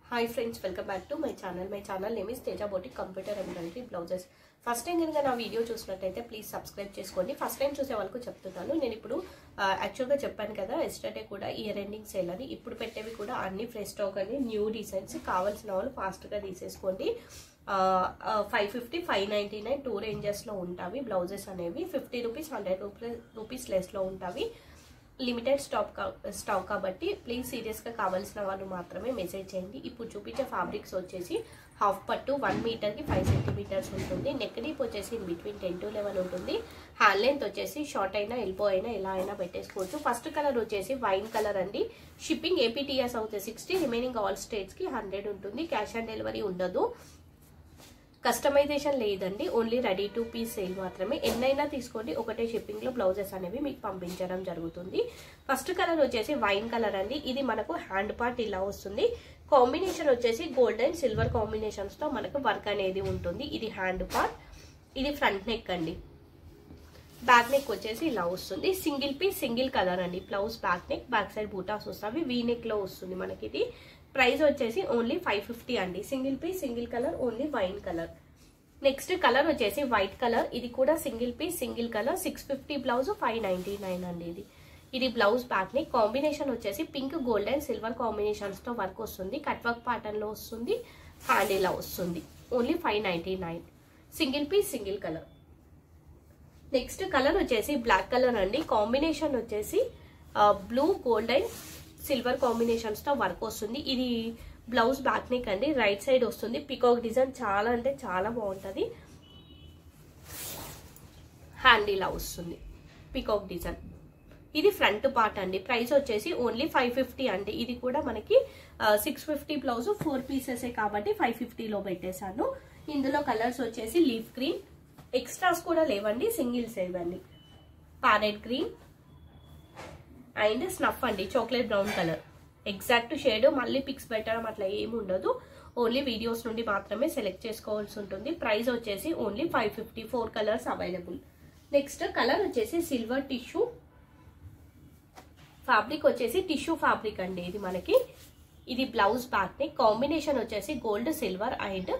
Hi friends, welcome back to my channel. My channel name is Teja Boutique Computer Embroidery Blouses. First time కనుక నా video చూసినట్టయితే please subscribe చేసుకోండి. First time చూసే వాళ్ళకు చెప్తున్నాను. నేను ఇప్పుడు యాక్చువల్గా చెప్పాను కదా, ఎస్టర్డే కూడా ఇయర్ ఎండింగ్ సేల్ అని. ఇప్పుడు పెట్టేవి కూడా అన్ని ఫ్రెష్ స్టాక్ అని, న్యూ డిజైన్స్. కావాల్సిన వాళ్ళు ఫాస్ట్గా తీసేసుకోండి. 550, 599 టూ రేంజెస్లో ఉంటాయి బ్లౌజెస్ అనేవి. 50 రూపీస్, 100 రూపీస్ లెస్లో ఉంటాయి. లిమిటెడ్ స్టాక్ కాబట్టి ప్లీజ్ సీరియస్గా కావాల్సిన వాళ్ళు మాత్రమే మెసేజ్ చేయండి. ఇప్పుడు చూపించే ఫ్యాబ్రిక్స్ వచ్చేసి హాఫ్ పట్టు 1 మీటర్కి 5 సెంటీమీటర్స్ ఉంటుంది. నెక్ డీప్ వచ్చేసి ఇన్ బిట్వీన్ 10 to 11 ఉంటుంది. హ్యాండ్ లెంత్ వచ్చేసి షార్ట్ అయినా ఎల్బో అయినా ఎలా అయినా పెట్టేసుకోవచ్చు. ఫస్ట్ కలర్ వచ్చేసి వైన్ కలర్ అండి. షిప్పింగ్ ఏపీటీఎస్ అవుతే 60, రిమైనింగ్ ఆల్ స్టేట్స్కి 100 ఉంటుంది. క్యాష్ ఆన్ డెలివరీ ఉండదు. కస్టమైజేషన్ లేదండి, only ready to piece sale మాత్రమే. ఎన్నైనా తీసుకోండి, ఒకటే షిప్పింగ్ లో బ్లౌజెస్ అనేవి మీకు పంపించడం జరుగుతుంది. ఫస్ట్ కలర్ వచ్చేసి వైన్ కలర్ అండి. ఇది మనకు హ్యాండ్ పార్ట్ ఇలా వస్తుంది. కాంబినేషన్ వచ్చేసి గోల్డ్ అండ్ సిల్వర్ కాంబినేషన్స్ తో మనకు వర్క్ అనేది ఉంటుంది. ఇది హ్యాండ్ పార్ట్, ఇది ఫ్రంట్ నెక్ అండి. బ్యాక్ నెక్ వచ్చేసి ఇలా వస్తుంది. సింగిల్ పీస్ సింగిల్ కలర్ అండి. Blouse back neck, back side బూటాస్ వస్తాయి. వీ నెక్ లో వస్తుంది మనకి. ఇది ప్రైస్ వచ్చేసి ఓన్లీ 550 అండి. Single piece single colour, only wine colour. Next colour వచ్చేసి వైట్ కలర్. ఇది కూడా single piece single colour. 650 blouse, 599 అండి. ఇది బ్లౌజ్ బ్యాక్ నెక్. కాంబినేషన్ వచ్చేసి pink, gold and silver combinations తో వర్క్ వస్తుంది. కట్ వర్క్ ప్యాటర్న్ లో వస్తుంది. హ్యాండ్ ఇలా వస్తుంది. Only 599. Single piece single colour. Next colour వచ్చేసి బ్లాక్ కలర్ అండి. కాంబినేషన్ వచ్చేసి blue, gold and silver combinations తో వర్క్ వస్తుంది. ఇది బ్లౌజ్ బ్యాక్ నెక్ అండి. రైట్ సైడ్ వస్తుంది. పికాక్ డిజైన్ చాలా అంటే చాలా బాగుంటది. హ్యాండ్ ఇలా వస్తుంది. Peacock design. ఇది ఫ్రంట్ పార్ట్ అండి. ప్రైస్ వచ్చేసి ఓన్లీ 550 అండి. ఇది కూడా మనకి 650 బ్లౌజ్ 4 పీసెస్ కాబట్టి 550లో పెట్టేశాను. ఇందులో కలర్స్ వచ్చేసి లీఫ్ గ్రీన్, ఎక్స్ట్రాస్ కూడా లేవండి, సింగిల్స్ ఇవ్వండి. ప్యారెట్ గ్రీన్ అండ్ స్నఫ్ అండి. Chocolate brown colour. Exact shade మళ్ళీ పిక్స్ పెట్టడం అట్లా ఏమి ఉండదు. ఓన్లీ వీడియోస్ నుండి మాత్రమే సెలెక్ట్ చేసుకోవాల్సి ఉంటుంది. ప్రైస్ వచ్చేసి only 550. 4 colours available. Next colour వచ్చేసి సిల్వర్ టిష్యూ. ఫ్యాబ్రిక్ వచ్చేసి టిష్యూ ఫ్యాబ్రిక్ అండి. ఇది మనకి. ఇది బ్లౌజ్ బ్యాక్ నెక్. కాంబినేషన్ వచ్చేసి gold, silver and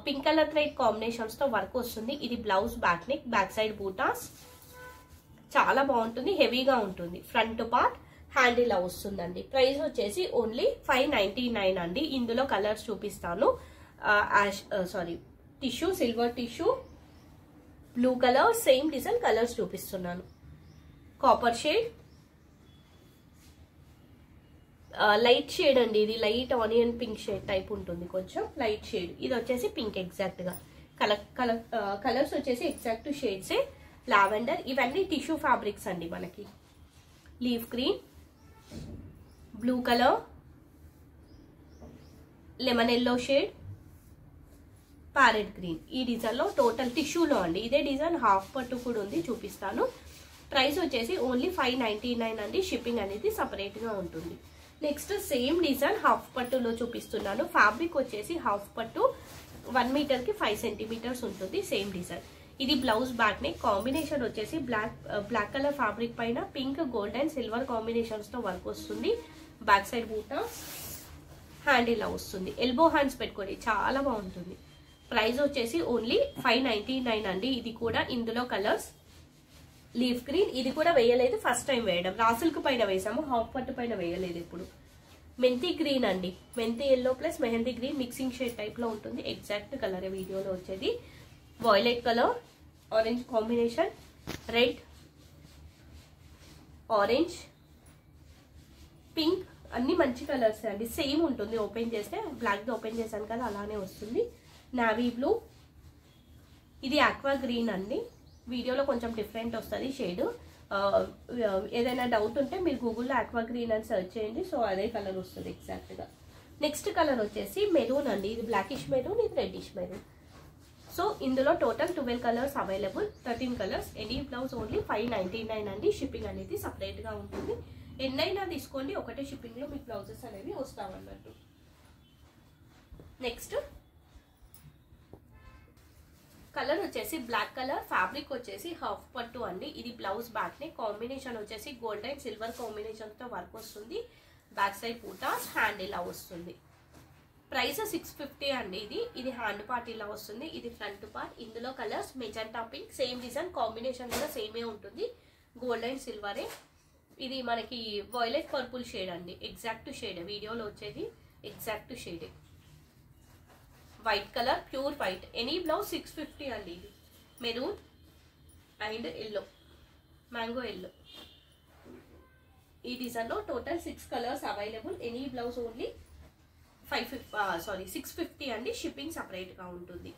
pink colour thread combinations తో వర్క్ వస్తుంది. ఇది blouse back neck, back side buttas. చాలా బాగుంటుంది, హెవీగా ఉంటుంది. ఫ్రంట్ పార్ట్, హ్యాండ్ ఇలా వస్తుందండి. ప్రైస్ వచ్చేసి ఓన్లీ 599 అండి. ఇందులో కలర్స్ చూపిస్తాను. Tissue, silver tissue, blue colour, same design colours చూపిస్తున్నాను. కాపర్ షేడ్, లైట్ షేడ్ అండి. ఇది light onion pink shade type ఉంటుంది, కొంచెం లైట్ షేడ్. ఇది వచ్చేసి పింక్ ఎగ్జాక్ట్ గా. కలర్స్ వచ్చేసి ఎగ్జాక్ట్ షేడ్సే. లావెండర్. ఇవన్నీ టిష్యూ ఫ్యాబ్రిక్స్ అండి మనకి. Leaf green, blue colour, lemon yellow shade, parrot green. ఈ డిజైన్ లో టోటల్ టిష్యూలో అండి. ఇదే డిజైన్ హాఫ్ పట్టు కూడా ఉంది, చూపిస్తాను. ప్రైస్ వచ్చేసి ఓన్లీ 599 అండి. షిప్పింగ్ అనేది సపరేట్ గా ఉంటుంది. నెక్స్ట్ సేమ్ డిజైన్ హాఫ్ పట్టులో చూపిస్తున్నాను. ఫ్యాబ్రిక్ వచ్చేసి హాఫ్ పట్టు 1 మీటర్కి 5 సెంటీమీటర్స్ ఉంటుంది. Same design. ఇది బ్లౌజ్ బ్యాక్ నెక్. కాంబినేషన్ వచ్చేసి బ్లాక్ కలర్ ఫ్యాబ్రిక్ పైన pink, gold and silver combinations తో వర్క్ వస్తుంది. బ్యాక్ సైడ్ బూటా, హ్యాండ్ ఇలా వస్తుంది. ఎల్బో హ్యాండ్స్ పెట్టుకోండి, చాలా బాగుంటుంది. ప్రైస్ వచ్చేసి ఓన్లీ 599 అండి. ఇది కూడా ఇందులో కలర్స్ లీఫ్ గ్రీన్. ఇది కూడా వేయలేదు, ఫస్ట్ టైం వేయడం. రాసులకు పైన వేసాము, హాఫ్ పట్టు పైన వేయలేదు ఇప్పుడు. మెంతి గ్రీన్ అండి. మెంతి yellow plus mehndi green mixing shade type లో ఉంటుంది. ఎగ్జాక్ట్ కలర్ వీడియోలో వచ్చేది. Violet colour, orange combination, red, orange, pink, అన్ని మంచి కలర్స్ అండి. సేమ్ ఉంటుంది. ఓపెన్ చేస్తే బ్లాక్ ది ఓపెన్ చేశాను కదా, అలానే వస్తుంది. Navy blue. ఇది ఆక్వా గ్రీన్ అండి. వీడియోలో కొంచెం డిఫరెంట్ వస్తుంది షేడ్. ఏదైనా డౌట్ ఉంటే మీరు గూగుల్లో ఆక్వా గ్రీన్ అని సెర్చ్ చేయండి. సో అదే కలర్ వస్తుంది ఎగ్జాక్ట్ గా. నెక్స్ట్ కలర్ వచ్చేసి మెరూన్ అండి. ఇది బ్లాకిష్ మెరూన్, ఇది రెడ్డిష్ మెరూన్. సో ఇందులో total 12 colours available. 13 colours. Any blouse only 599 అండి. షిప్పింగ్ అనేది సపరేట్ గా ఉంటుంది. ఎన్నైనా తీసుకోండి, ఒకటే షిప్పింగ్ లో మీకు బ్లౌజెస్ అనేవి వస్తామన్నట్టు. నెక్స్ట్ కలర్ వచ్చేసి బ్లాక్ కలర్. ఫ్యాబ్రిక్ వచ్చేసి హాఫ్ పట్టు అండి. ఇది బ్లౌజ్ బ్యాక్ నెక్. కాంబినేషన్ వచ్చేసి గోల్డ్ అండ్ సిల్వర్ కాంబినేషన్ తో వర్క్ వస్తుంది. బ్యాక్ సైడ్ బూటాస్, హ్యాండ్ ఇలా వస్తుంది. ప్రైస్ 650 అండి. ఇది హ్యాండ్ పార్ట్ ఇలా వస్తుంది. ఇది ఫ్రంట్ పార్ట్. ఇందులో colours magenta pink, same design, combination కూడా సేమే ఉంటుంది, గోల్డ్ అండ్ సిల్వరే. ఇది మనకి వైలెట్ పర్పుల్ షేడ్ అండి, ఎగ్జాక్ట్ షేడ్ వీడియోలో వచ్చేది exact shade. White colour, pure white. Any blouse 650 అండి. ఇది maroon and yellow, mango yellow. ఈ డిజైన్లో total 6 colours available. Any blouse only 650 అండి. షిప్పింగ్ సపరేట్గా ఉంటుంది.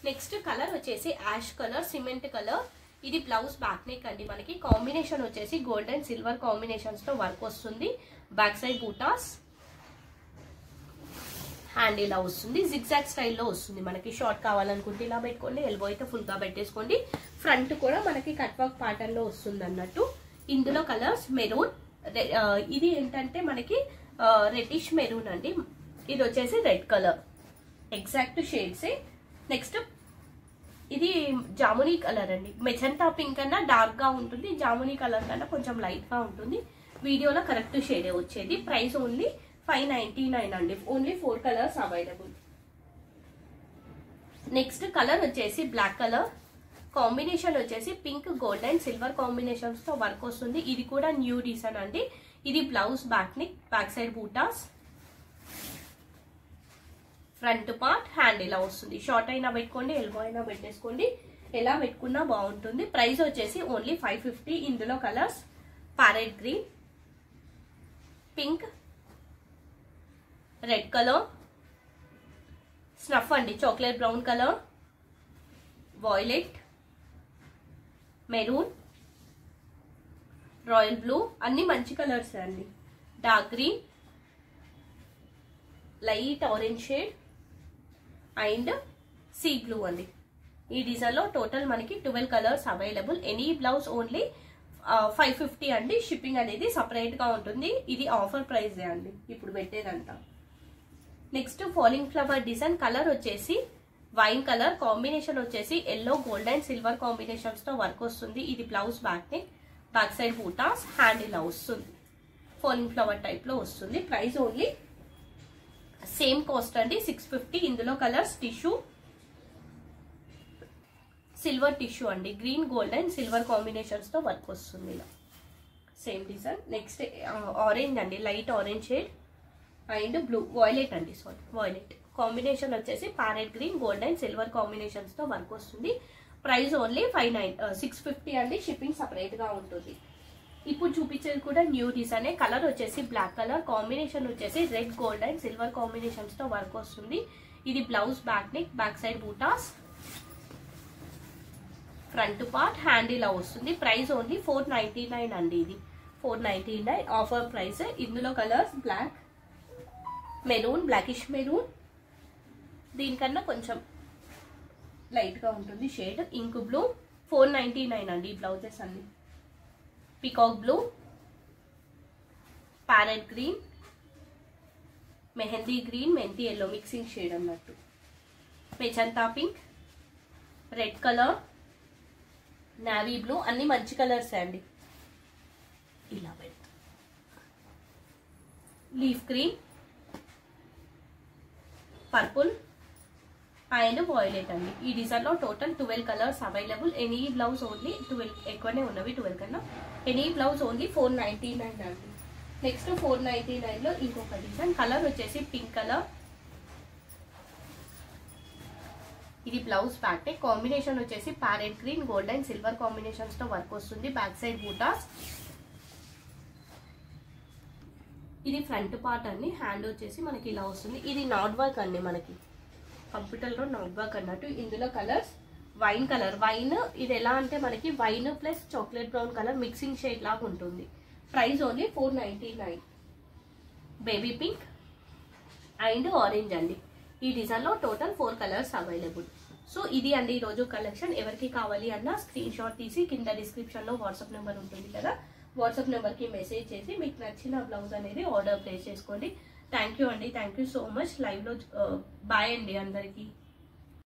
నెక్స్ట్ కలర్ వచ్చేసి యాష్ కలర్, సిమెంట్ కలర్. ఇది బ్లౌజ్ బ్యాక్ నెక్ అండి. మనకి కాంబినేషన్ వచ్చేసి గోల్డ్ అండ్ సిల్వర్ కాంబినేషన్స్తో వర్క్ వస్తుంది. బ్యాక్ సైడ్ బూటాస్, హ్యాండ్ ఇలా వస్తుంది. జిగ్జాగ్ స్టైల్లో వస్తుంది. మనకి షార్ట్ కావాలనుకుంటే ఇలా పెట్టుకోండి, ఎల్బో అయితే ఫుల్గా పెట్టేసుకోండి. ఫ్రంట్ కూడా మనకి కట్ వర్క్ ప్యాటర్న్లో వస్తుంది అన్నట్టు. ఇందులో కలర్స్ మెరూన్, ఇది ఏంటంటే మనకి రెడ్డిష్ మెరూన్ అండి. ఇది వచ్చేసి రెడ్ కలర్, ఎగ్జాక్ట్ షేడ్సే. నెక్స్ట్ ఇది జామునీ కలర్ అండి. మెజెంటా పింక్ కన్నా డార్క్ గా ఉంటుంది, జామునీ కలర్ కన్నా కొంచెం లైట్ గా ఉంటుంది. వీడియోలో కరెక్ట్ షేడే వచ్చేది. ప్రైస్ ఓన్లీ 599 అండి. Only 4 colours available. Next colour వచ్చేసి బ్లాక్ కలర్. కాంబినేషన్ వచ్చేసి pink, gold and silver combinations తో వర్క్ వస్తుంది. ఇది కూడా న్యూ డిజైన్ అండి. ఇది blouse back neck, back side బూటాస్, ఫ్రంట్ పార్ట్, హ్యాండ్ ఇలా వస్తుంది. షార్ట్ అయినా పెట్టుకోండి, ఎల్బో అయినా పెట్టేసుకోండి, ఎలా పెట్టుకున్నా బాగుంటుంది. ప్రైస్ వచ్చేసి ఓన్లీ 550. ఇందులో colours parrot green, pink, red colour, snuff అండి, chocolate brown colour, violet, maroon, royal blue, అన్ని మంచి కలర్స్ అండి. Dark green, light orange shade and sea blue అండి. ఈ డిజైన్లో టోటల్ మనకి 12 colours available. Any blouse only 550 అండి. షిప్పింగ్ అనేది సపరేట్గా ఉంటుంది. ఇది ఆఫర్ ప్రైజే అండి ఇప్పుడు పెట్టేదంతా. Next falling flower design. Colour వచ్చేసి వైన్ కలర్, కాంబినేషన్ వచ్చేసి ఎల్లో, గోల్డ్ అండ్ సిల్వర్ కాంబినేషన్స్తో వర్క్ వస్తుంది. ఇది blouse back neck, back side బూటాస్, హ్యాండ్ ఇలా వస్తుంది. ఫాలింగ్ ఫ్లవర్ టైప్లో వస్తుంది. ప్రైస్ ఓన్లీ సేమ్ కాస్ట్ అండి, 650. ఇందులో కలర్స్ టిష్యూ, సిల్వర్ టిష్యూ అండి. Green, gold and silver combinations తో వర్క్ వస్తుంది ఇలా, సేమ్ డిజైన్. నెక్స్ట్ ఆరెంజ్ అండి, light orange shade and blue, violet అండి, సారీ వాయిలెట్ కాంబినేషన్ వచ్చేసి parrot green, gold and silver combinations తో వర్క్ వస్తుంది. ప్రైస్ ఓన్లీ 650 అండి. షిప్పింగ్ సపరేట్ గా ఉంటుంది. ఇప్పుడు చూపించేది కూడా న్యూ డిజైన్. కలర్ వచ్చేసి బ్లాక్ కలర్, కాంబినేషన్ వచ్చేసి red, gold and silver combinations తో వర్క్ వస్తుంది. ఇది blouse back neck, back side బూటాస్, ఫ్రంట్ పార్ట్, హ్యాండ్ ఇలా వస్తుంది. ప్రైస్ ఓన్లీ 499 అండి. ఇది 499 ఆఫర్ ప్రైస్. ఇందులో colours black, maroon, blackish maroon, దీనికన్నా కొంచెం లైట్ గా ఉంటుంది షేడ్, ఇంక్ బ్లూ. 499 అండి ఈ బ్లౌజెస్ అన్ని. Peacock blue, parrot green, mehndi green, మెంతి ఎల్లో మిక్సింగ్ షేడ్ అన్నట్టు, magenta pink, red colour, navy blue, అన్ని మంచి కలర్స్ అండి. ఇలా పెడతా, leaf green, purple and violet అండి. ఈ డిజైన్ లో total 12 colours available. Any blouse only 12, ఎక్కువనే ఉన్నవి 12 కన్నా. ఎనీ బ్లౌజ్ ఓన్లీ 499 అండి. నెక్స్ట్ 499 లో ఇంకొక డిజైన్. కలర్ వచ్చేసి పింక్ కలర్. ఇది బ్లౌజ్ ప్యాట్. కాంబినేషన్ వచ్చేసి parrot green, gold and silver combinations తో వర్క్ వస్తుంది. Back side buttas. ఇది ఫ్రంట్ పార్ట్ అండి. హ్యాండ్ వచ్చేసి మనకి ఇలా వస్తుంది. ఇది నాట్ వర్క్ అండి, మనకి కంప్యూటర్ లో నాట్ వర్క్ అన్నట్టు. ఇందులో కలర్స్ వైన్ కలర్. వైన్ ఇది ఎలా అంటే మనకి wine plus chocolate brown colour mixing shade లాగా ఉంటుంది. Price only 499. Baby pink and orange అండి. ఈ డిజైన్ లో టోటల్ 4 కలర్స్ అవైలబుల్. సో ఇది అండి ఈరోజు కలెక్షన్. ఎవరికి కావాలి అన్న స్క్రీన్ షాట్ తీసి కింద డిస్క్రిప్షన్ లో వాట్సాప్ నెంబర్ ఉంటుంది కదా, వాట్సాప్ నెంబర్ కి మెసేజ్ చేసి మీకు నచ్చిన బ్లౌజ్ అనేది ఆర్డర్ ప్లేస్ చేసుకోండి. థ్యాంక్ యూ అండి, thank you so much. Live లో బాయ్ అండి అందరికి.